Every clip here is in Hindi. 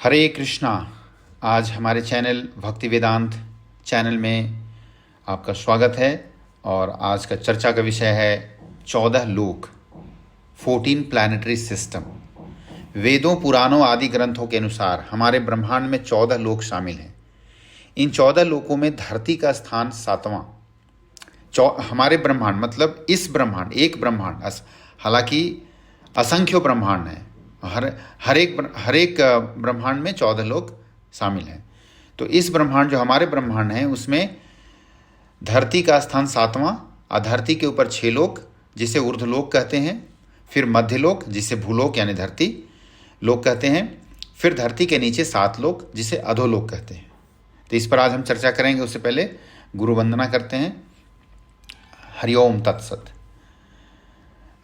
हरे कृष्णा। आज हमारे चैनल भक्ति वेदांत चैनल में आपका स्वागत है और आज का चर्चा का विषय है 14 लोक, 14 प्लैनेटरी सिस्टम। वेदों, पुराणों आदि ग्रंथों के अनुसार हमारे ब्रह्मांड में 14 लोक शामिल हैं। इन 14 लोकों में धरती का स्थान 7वां। हमारे ब्रह्मांड मतलब इस ब्रह्मांड, एक ब्रह्मांड, हालांकि असंख्य ब्रह्मांड हैं। हर एक ब्रह्मांड में 14 लोक शामिल हैं। तो इस ब्रह्मांड, जो हमारे ब्रह्मांड हैं, उसमें धरती का स्थान 7वां, और धरती के ऊपर 6 लोक जिसे ऊर्ध्वलोक कहते हैं, फिर मध्यलोक जिसे भूलोक यानी धरती लोक कहते हैं, फिर धरती के नीचे 7 लोक जिसे अधोलोक कहते हैं। तो इस पर आज हम चर्चा करेंगे। उससे पहले गुरु वंदना करते हैं। हरिओम तत्सत।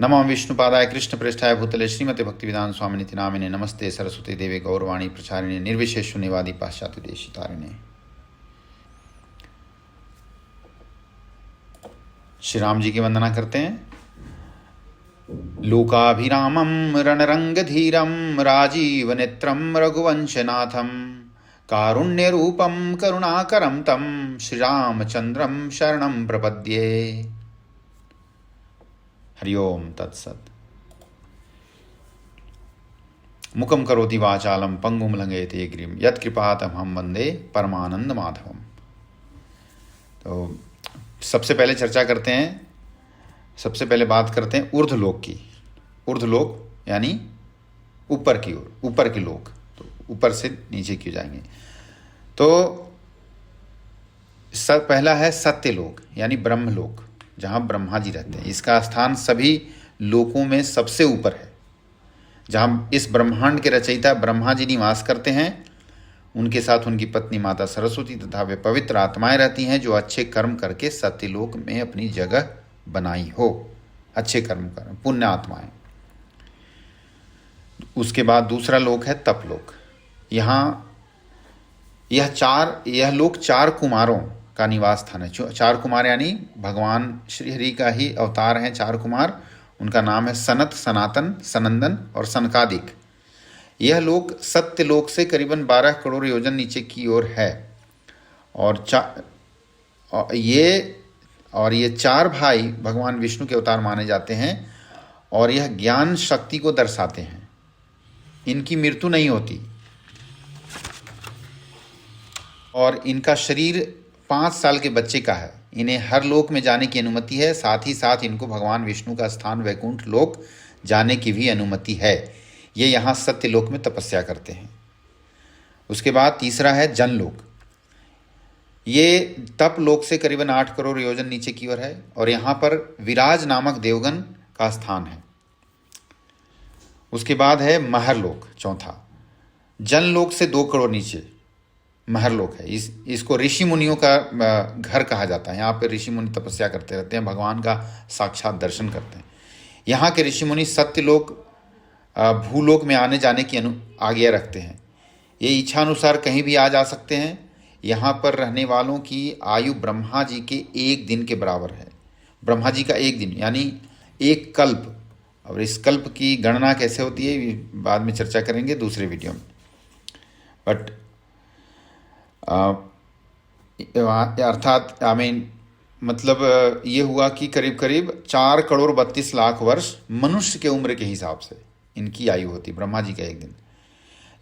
नमो विष्णुपादाय कृष्ण प्रेष्ठाय भूतले श्रीमते भक्ति वेदांत स्वामिनिति नामिने नमस्ते सरस्वती देवे गौरवाणी प्रचारिणे निर्विशेष शून्यवादी पाश्चात्य देशितारिणे। श्री राम जी की वंदना करते हैं। लोकाभिरामं रणरंगधीरं राजीव नेत्रं रघुवंशनाथं कारुण्यरूपं करुणाकरं तं श्रीरामचंद्रं शरणं प्रपद्ये। हरिओम तत्सत। मुखम करोति वाचालम पंगुम लंघयते गिरिम यत्कृपातमहं वंदे परमानंद माधवम। तो सबसे पहले चर्चा करते हैं, सबसे पहले बात करते हैं ऊर्ध्वलोक की। ऊर्ध्वलोक यानी ऊपर की ओर, ऊपर के लोक। तो ऊपर से नीचे क्यों जाएंगे। तो पहला है सत्यलोक यानी ब्रह्मलोक, जहाँ ब्रह्मा जी रहते हैं। इसका स्थान सभी लोकों में सबसे ऊपर है। जहाँ इस ब्रह्मांड के रचयिता ब्रह्मा जी निवास करते हैं, उनके साथ उनकी पत्नी माता सरस्वती तथा वे पवित्र आत्माएं रहती हैं जो अच्छे कर्म करके सत्यलोक में अपनी जगह बनाई हो। अच्छे कर्म कर, पुण्य आत्माएं। उसके बाद दूसरा लोक है तपलोक। यह लोक 4 कुमारों का निवास स्थान है। 4 कुमार यानी भगवान श्री हरि का ही अवतार हैं 4 कुमार। उनका नाम है सनत, सनातन, सनंदन और सनकादिक। यह लोक सत्य लोक से करीबन 12 करोड़ योजन नीचे की ओर है। और ये 4 भाई भगवान विष्णु के अवतार माने जाते हैं और यह ज्ञान शक्ति को दर्शाते हैं। इनकी मृत्यु नहीं होती और इनका शरीर 5 साल के बच्चे का है। इन्हें हर लोक में जाने की अनुमति है। साथ ही साथ इनको भगवान विष्णु का स्थान वैकुंठ लोक जाने की भी अनुमति है। ये यहाँ सत्य लोक में तपस्या करते हैं। उसके बाद तीसरा है जनलोक। ये तप लोक से करीबन 8 करोड़ योजन नीचे की ओर है और यहाँ पर विराज नामक देवगन का स्थान है। उसके बाद है महरलोक, चौथा। जनलोक से 2 करोड़ नीचे महरलोक है। इसको ऋषि मुनियों का घर कहा जाता है। यहाँ पे ऋषि मुनि तपस्या करते रहते हैं, भगवान का साक्षात दर्शन करते हैं। यहाँ के ऋषि मुनि सत्यलोक भूलोक में आने जाने की आज्ञा रखते हैं। ये इच्छा अनुसार कहीं भी आ जा सकते हैं। यहाँ पर रहने वालों की आयु ब्रह्मा जी के 1 दिन के बराबर है। ब्रह्मा जी का 1 दिन यानी 1 कल्प। और इस कल्प की गणना कैसे होती है बाद में चर्चा करेंगे दूसरे वीडियो में। बट अर्थात मतलब ये हुआ कि करीब करीब 4 करोड़ 32 लाख वर्ष मनुष्य के उम्र के हिसाब से इनकी आयु होती, ब्रह्मा जी का 1 दिन।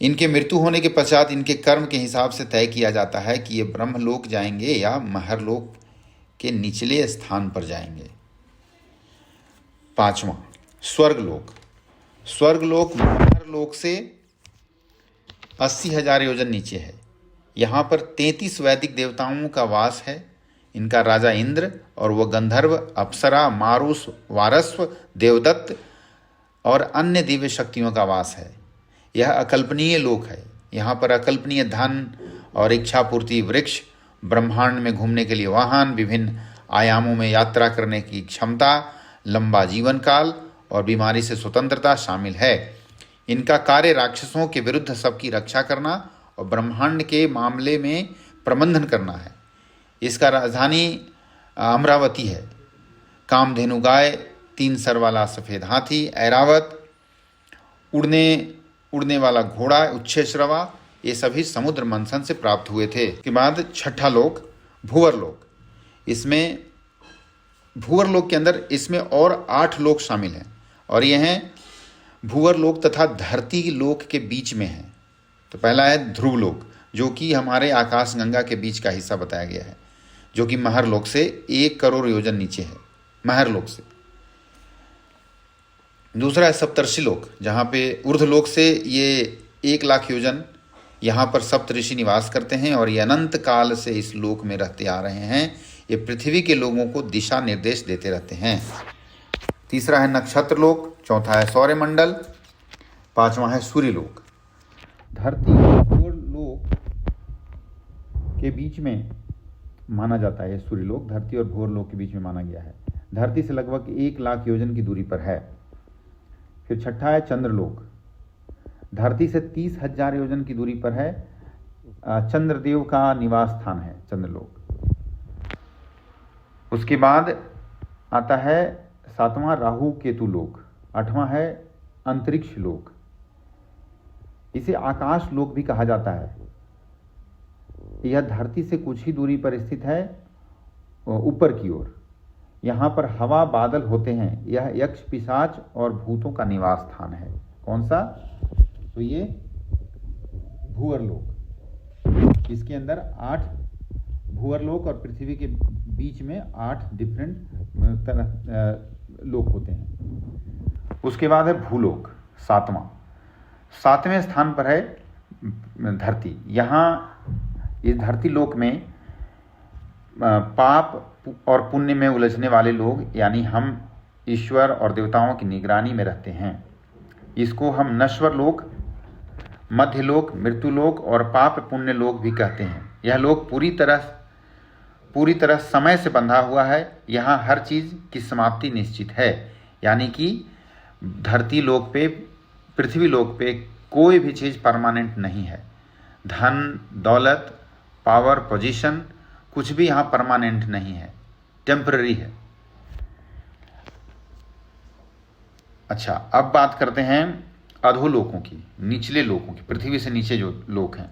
इनके मृत्यु होने के पश्चात इनके कर्म के हिसाब से तय किया जाता है कि ये ब्रह्मलोक जाएंगे या महरलोक के निचले स्थान पर जाएंगे। 5वां स्वर्गलोक। स्वर्गलोक महरलोक से 80,000 योजन नीचे है। यहाँ पर 33 वैदिक देवताओं का वास है। इनका राजा इंद्र और वह गंधर्व, अप्सरा, मारुस, वारस्व, देवदत्त और अन्य दिव्य शक्तियों का वास है। यह अकल्पनीय लोक है। यहाँ पर अकल्पनीय धन और इच्छापूर्ति वृक्ष, ब्रह्मांड में घूमने के लिए वाहन, विभिन्न आयामों में यात्रा करने की क्षमता, लंबा जीवन काल और बीमारी से स्वतंत्रता शामिल है। इनका कार्य राक्षसों के विरुद्ध सबकी रक्षा करना और ब्रह्मांड के मामले में प्रबंधन करना है। इसका राजधानी अमरावती है। कामधेनु गाय, 3 सर वाला सफ़ेद हाथी ऐरावत, उड़ने वाला घोड़ा उच्छेश्रवा, ये सभी समुद्र मंथन से प्राप्त हुए थे। इसके बाद छठा लोक भूवर लोक। इसमें भूवर लोक के अंदर इसमें और 8 लोक शामिल हैं और ये हैं भूवर लोक तथा धरती लोक के बीच में है। तो पहला है ध्रुव लोक, जो कि हमारे आकाश गंगा के बीच का हिस्सा बताया गया है, जो कि महर लोक से 1 करोड़ योजन नीचे है, महर लोक से। दूसरा है सप्तर्षि लोक, जहाँ पे ऊर्ध्व लोक से ये 1 लाख योजन, यहाँ पर सप्तऋषि निवास करते हैं और ये अनंत काल से इस लोक में रहते आ रहे हैं। ये पृथ्वी के लोगों को दिशा निर्देश देते रहते हैं। तीसरा है नक्षत्र लोक, चौथा है सौरमंडल, पांचवा है सूर्य लोक। धरती और लोक के बीच में माना जाता है। सूर्य लोक धरती और भूर लोक के बीच में माना गया है। धरती से लगभग 1 लाख योजन की दूरी पर है। फिर छठा है चंद्रलोक, धरती से 30,000 योजन की दूरी पर है। चंद्रदेव का निवास स्थान है चंद्रलोक। उसके बाद आता है 7वां राहु केतु लोक, 8वां है अंतरिक्ष लोक। इसे आकाश लोक भी कहा जाता है। यह धरती से कुछ ही दूरी पर स्थित है ऊपर की ओर। यहाँ पर हवा बादल होते हैं। यह यक्ष पिशाच और भूतों का निवास स्थान है। कौन सा? तो ये भूवर लोक। इसके अंदर 8 भूवर लोक और पृथ्वी के बीच में 8 डिफरेंट तरह लोक होते हैं। उसके बाद है भूलोक, 7वें स्थान पर है धरती। यहाँ इस धरती लोक में पाप और पुण्य में उलझने वाले लोग, यानी हम ईश्वर और देवताओं की निगरानी में रहते हैं। इसको हम नश्वर लोक, मध्य लोक, मृत्यु लोक और पाप पुण्य लोक भी कहते हैं। यह लोक पूरी तरह समय से बंधा हुआ है। यहाँ हर चीज़ की समाप्ति निश्चित है, यानी कि धरती लोक पे, पृथ्वी लोक पे कोई भी चीज़ परमानेंट नहीं है। धन, दौलत, पावर, पोजीशन, कुछ भी यहाँ परमानेंट नहीं है, टेम्पररी है। अच्छा, अब बात करते हैं अधोलोकों की, निचले लोकों की, पृथ्वी से नीचे जो लोक हैं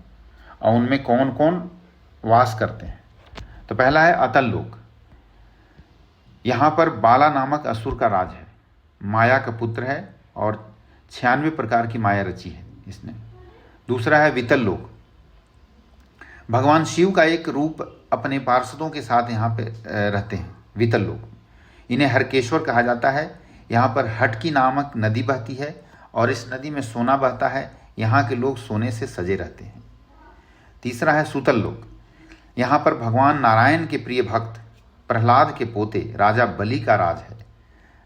और उनमें कौन कौन वास करते हैं। तो पहला है अतल लोक। यहाँ पर बाला नामक असुर का राज है। माया का पुत्र है और 96 प्रकार की माया रची है इसने। दूसरा है वितल लोक। भगवान शिव का एक रूप अपने पार्षदों के साथ यहाँ पे रहते हैं वितल लोक। इन्हें हरकेश्वर कहा जाता है। यहाँ पर हटकी नामक नदी बहती है और इस नदी में सोना बहता है। यहाँ के लोग सोने से सजे रहते हैं। तीसरा है सूतल लोक। यहाँ पर भगवान नारायण के प्रिय भक्त प्रहलाद के पोते राजा बलि का राज है।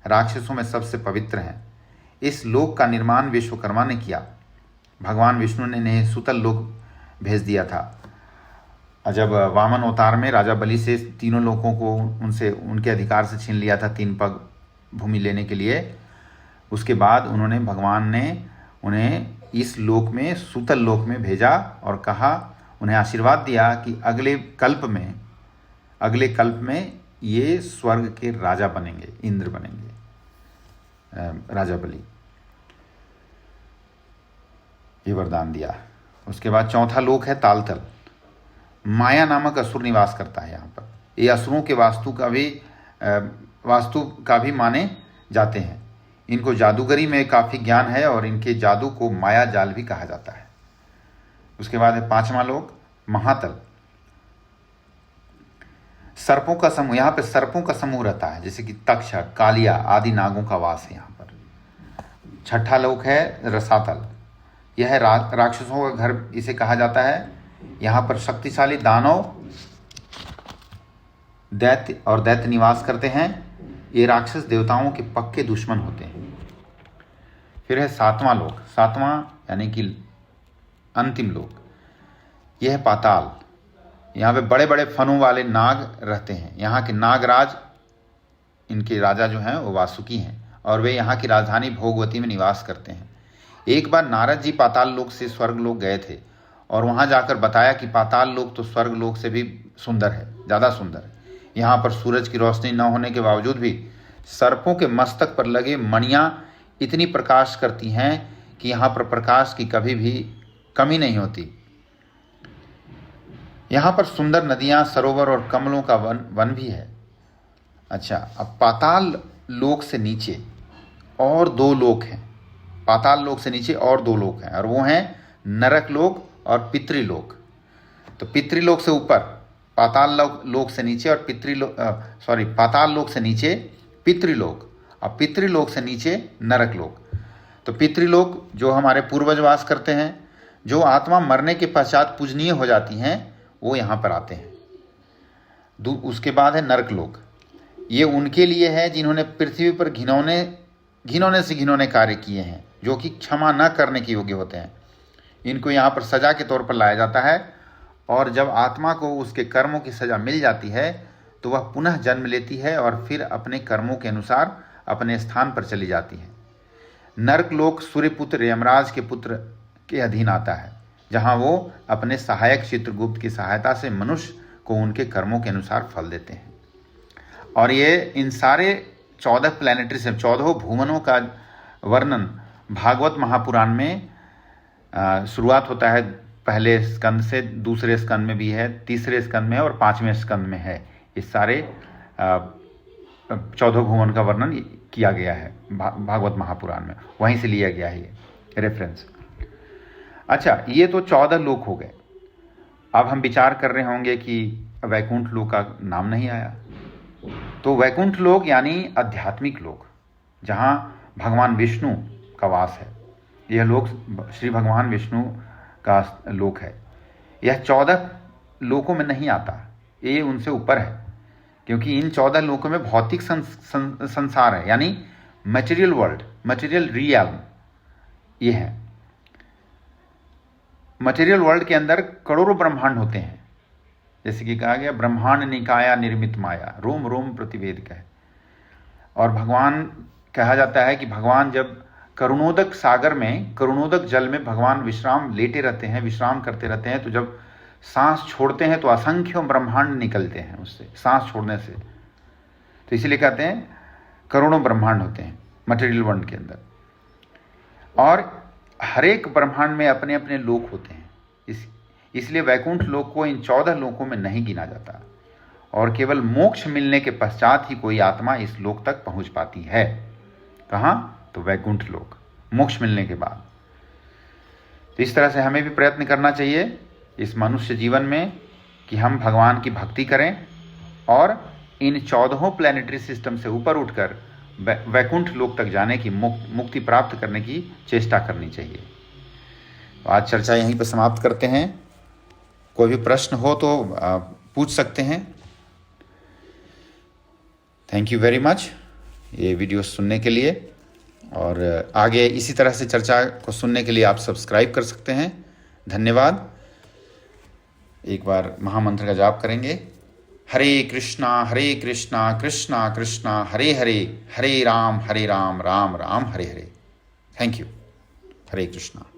राक्षसों में सबसे पवित्र हैं। इस लोक का निर्माण विश्वकर्मा ने किया। भगवान विष्णु ने इन्हें सूतल लोक भेज दिया था। जब वामन अवतार में राजा बलि से तीनों लोकों को उनके अधिकार से छीन लिया था 3 पग भूमि लेने के लिए, उसके बाद भगवान ने उन्हें इस लोक में, सूतल लोक में भेजा और कहा, उन्हें आशीर्वाद दिया कि अगले कल्प में ये स्वर्ग के राजा बनेंगे, इंद्र बनेंगे, राजा बलि। ये वरदान दिया। उसके बाद चौथा लोक है तालतल। माया नामक असुर निवास करता है यहाँ पर। ये असुरों के वास्तु का भी माने जाते हैं। इनको जादूगरी में काफ़ी ज्ञान है और इनके जादू को माया जाल भी कहा जाता है। उसके बाद है 5वां लोक महातल। सर्पों का समूह, यहाँ पे सर्पों का समूह रहता है, जैसे कि तक्षक, कालिया आदि नागों का वास है यहाँ पर। 6ठा लोक है रसातल। यह है राक्षसों का घर इसे कहा जाता है। यहाँ पर शक्तिशाली दानव, दैत्य निवास करते हैं। ये राक्षस देवताओं के पक्के दुश्मन होते हैं। फिर है 7वां लोक, 7वां यानी कि अंतिम लोक। यह है पाताल। यहाँ पे बड़े बड़े फनों वाले नाग रहते हैं। यहाँ के नागराज, इनके राजा जो हैं वो वासुकी हैं और वे यहाँ की राजधानी भोगवती में निवास करते हैं। एक बार नारद जी पाताल लोक से स्वर्ग लोक गए थे और वहाँ जाकर बताया कि पाताल लोक तो स्वर्ग लोक से भी सुंदर है, ज़्यादा सुंदर है। यहाँ पर सूरज की रोशनी न होने के बावजूद भी सर्पों के मस्तक पर लगे मणियाँ इतनी प्रकाश करती हैं कि यहाँ पर प्रकाश की कभी भी कमी नहीं होती। यहाँ पर सुंदर नदियाँ, सरोवर और कमलों का वन भी है। अच्छा, अब पाताल लोक से नीचे और दो लोक हैं। पाताल लोक से नीचे और दो लोक हैं, और वो हैं नरक लोक और पितृलोक। तो पितृलोक से ऊपर पाताल लोक से नीचे, और पाताल लोक से नीचे पितृलोक, और पितृलोक से नीचे नरक लोक। तो पितृलोक जो हमारे पूर्वज वास करते हैं, जो आत्मा मरने के पश्चात पूजनीय हो जाती हैं, वो यहाँ पर आते हैं। उसके बाद है नरक लोक। ये उनके लिए है जिन्होंने पृथ्वी पर घिनौने से घिनौने कार्य किए हैं, जो कि क्षमा न करने के योग्य होते हैं। इनको यहाँ पर सज़ा के तौर पर लाया जाता है, और जब आत्मा को उसके कर्मों की सज़ा मिल जाती है तो वह पुनः जन्म लेती है और फिर अपने कर्मों के अनुसार अपने स्थान पर चली जाती है। नरक लोक सूर्यपुत्र यमराज के पुत्र के अधीन आता है, जहाँ वो अपने सहायक चित्रगुप्त की सहायता से मनुष्य को उनके कर्मों के अनुसार फल देते हैं। और ये इन सारे 14 प्लैनेटरी से 14 भुवनों का वर्णन भागवत महापुराण में शुरुआत होता है। पहले स्कंद से, दूसरे स्कंद में भी है, तीसरे स्कंद में है, और 5वें स्कंद में है। इस सारे 14 भुवन का वर्णन किया गया है भागवत महापुराण में, वहीं से लिया गया है ये रेफरेंस। अच्छा, ये तो 14 लोक हो गए। अब हम विचार कर रहे होंगे कि वैकुंठ लोक का नाम नहीं आया। तो वैकुंठ लोक यानी आध्यात्मिक लोक, जहाँ भगवान विष्णु का वास है। यह लोक श्री भगवान विष्णु का लोक है। यह 14 लोकों में नहीं आता, ये उनसे ऊपर है, क्योंकि इन 14 लोकों में भौतिक संसार है, यानी मटेरियल वर्ल्ड, मटेरियल रियल्म ये है। मटेरियल वर्ल्ड के अंदर करोड़ों ब्रह्मांड होते हैं, जैसे कि कहा गया ब्रह्मांड निकाया निर्मित माया, रोम रोम प्रतिवेद कहे। और भगवान कहा जाता है कि भगवान जब करुणोदक सागर में, करुणोदक जल में भगवान विश्राम लेटे रहते हैं, विश्राम करते रहते हैं, तो जब सांस छोड़ते हैं तो असंख्यों ब्रह्मांड निकलते हैं उससे, सांस छोड़ने से। तो इसीलिए कहते हैं करोड़ों ब्रह्मांड होते हैं मटेरियल वर्ल्ड के अंदर, और हर एक ब्रह्मांड में अपने अपने लोक होते हैं। इसलिए वैकुंठ लोक को इन 14 लोकों में नहीं गिना जाता, और केवल मोक्ष मिलने के पश्चात ही कोई आत्मा इस लोक तक पहुंच पाती है। कहाँ? तो वैकुंठ लोक, मोक्ष मिलने के बाद। तो इस तरह से हमें भी प्रयत्न करना चाहिए इस मनुष्य जीवन में कि हम भगवान की भक्ति करें, और इन 14 प्लैनेटरी सिस्टम से ऊपर उठकर वैकुंठ लोक तक जाने की, मुक्ति प्राप्त करने की चेष्टा करनी चाहिए। तो आज चर्चा यहीं पर समाप्त करते हैं। कोई भी प्रश्न हो तो पूछ सकते हैं। थैंक यू वेरी मच ये वीडियो सुनने के लिए, और आगे इसी तरह से चर्चा को सुनने के लिए आप सब्सक्राइब कर सकते हैं। धन्यवाद। एक बार महामंत्र का जाप करेंगे। हरे कृष्णा कृष्णा कृष्णा हरे हरे, हरे राम राम राम हरे हरे। Thank you. हरे कृष्णा।